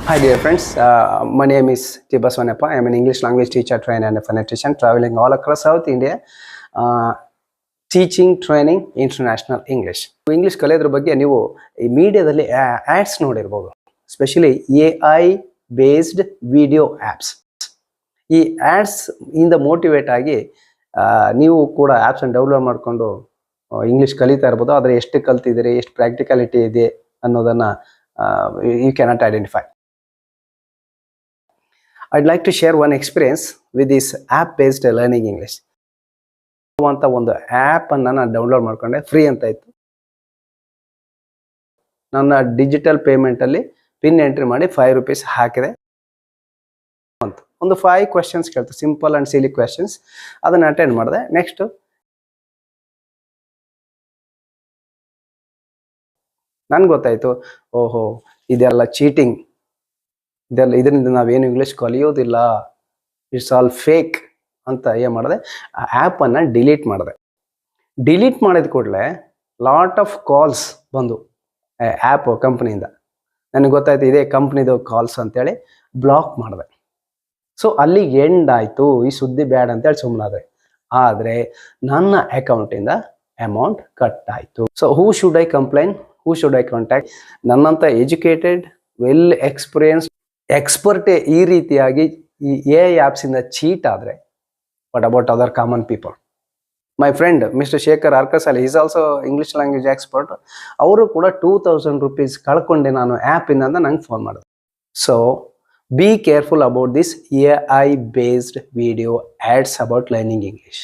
Hi dear friends, my name is T. Baswanappa. I am an English language teacher, trainer and a phonetician traveling all across South India, teaching, training international English. English ಕಲಿಯೋದ್ರ ಬಗ್ಗೆ ನೀವು ಈ ಮೀಡಿಯಾದಲ್ಲಿ ads ನೋಡಿರ್ಬೋದು, specially AI based video apps. ಈ ads ಇಂದ motivate ಆಗಿ ನೀವು ಕೂಡ ಆ್ಯಪ್ಸನ್ನು ಡೌನ್ಲೋಡ್ ಮಾಡಿಕೊಂಡು ಇಂಗ್ಲೀಷ್ ಕಲಿತಾ ಇರ್ಬೋದು. ಆದರೆ ಎಷ್ಟು ಕಲ್ತಿದ್ದೀರಿ, ಎಷ್ಟು ಪ್ರಾಕ್ಟಿಕಾಲಿಟಿ ಇದೆ ಅನ್ನೋದನ್ನು you cannot identify. I'd like to share one experience with this app-based learning English. ಅಂತ ಒಂದು ಆ್ಯಪನ್ನು ನಾನು ಡೌನ್ಲೋಡ್ ಮಾಡ್ಕೊಂಡೆ, ಫ್ರೀ ಅಂತ ಇತ್ತು. ನನ್ನ ಡಿಜಿಟಲ್ ಪೇಮೆಂಟಲ್ಲಿ ಪಿನ್ ಎಂಟ್ರಿ ಮಾಡಿ ₹5 ಹಾಕಿದೆ. ಒಂದು 5 ಕ್ವೆಶನ್ಸ್ ಕೇಳ್ತು, ಸಿಂಪಲ್ ಆ್ಯಂಡ್ ಸಿಲಿ ಕ್ವೆಶನ್ಸ್. ಅದನ್ನು ಅಟೆಂಡ್ ಮಾಡಿದೆ. ನೆಕ್ಸ್ಟು ನನ್ಗೆ ಗೊತ್ತಾಯಿತು, ಓಹೋ ಇದೆಲ್ಲ ಚೀಟಿಂಗ್, ಇದರಿಂದ ನಾವೇನು ಇಂಗ್ಲೀಷ್ ಕಲಿಯೋದಿಲ್ಲ, ಇಟ್ಸ್ ಆಲ್ ಫೇಕ್ ಅಂತ ಏನು ಮಾಡಿದೆ, ಆ ಆ್ಯಪನ್ನು ಡಿಲೀಟ್ ಮಾಡಿದೆ. ಡಿಲೀಟ್ ಮಾಡಿದ ಕೂಡಲೇ ಲಾಟ್ ಆಫ್ ಕಾಲ್ಸ್ ಬಂದು ಆ್ಯಪ್ ಕಂಪ್ನಿಯಿಂದ. ನನಗೆ ಗೊತ್ತಾಯ್ತು ಇದೇ ಕಂಪ್ನಿದು ಕಾಲ್ಸ್ ಅಂತೇಳಿ ಬ್ಲಾಕ್ ಮಾಡಿದೆ. ಸೊ ಅಲ್ಲಿಗೆ ಎಂಡ್ ಆಯಿತು, ಈ ಸುದ್ದಿ ಬ್ಯಾಡ್ ಅಂತೇಳಿ ಸುಮ್ಮನಾದೆ. ಆದರೆ ನನ್ನ ಅಕೌಂಟಿಂದ ಅಮೌಂಟ್ ಕಟ್ ಆಯಿತು. So who should I complain, who should I contact? ನನ್ನಂಥ ಎಜುಕೇಟೆಡ್, ವೆಲ್ ಎಕ್ಸ್ಪರ್ಟೇ ಈ ರೀತಿಯಾಗಿ ಈ AI ಆ್ಯಪ್ಸಿಂದ ಚೀಟ್ ಆದರೆ, but about other common people? My friend mister Shekhar Arkasali, is also English language expert. ಅವರು ಕೂಡ ₹2000 ಕಳ್ಕೊಂಡೆ ನಾನು ಆ್ಯಪಿಂದ ಅಂತ ನಂಗೆ ಫೋನ್ ಮಾಡಿದೆ. So be careful about this AI based video ads about learning English.